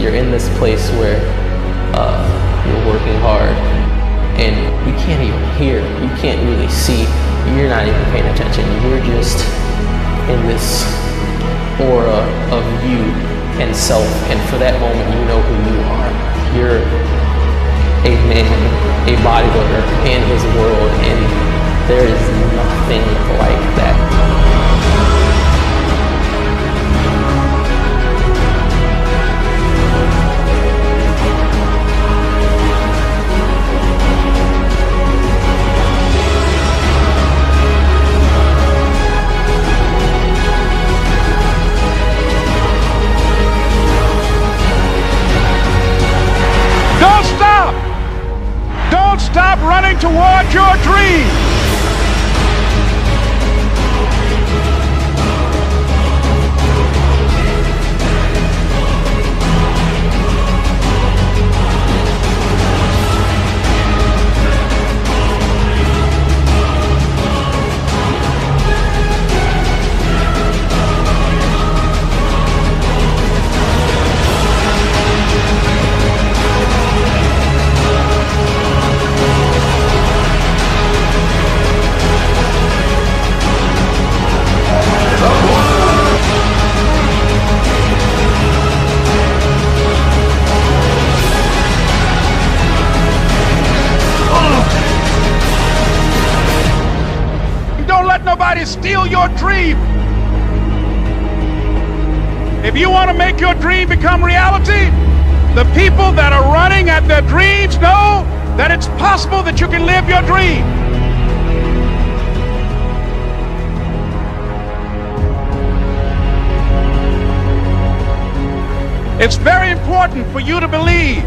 you're in this place where you're working hard and you can't even hear, you can't really see, you're not even paying attention, you're just in this aura of you and self, and for that moment you know who you are. You're a man, a bodybuilder in his world, and there is nothing like that. Don't stop running toward your dream. Don't let nobody steal your dream. If you want to make your dream become reality, the people that are running at their dreams know that it's possible that you can live your dream. It's very important for you to believe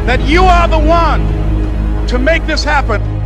that you are the one to make this happen.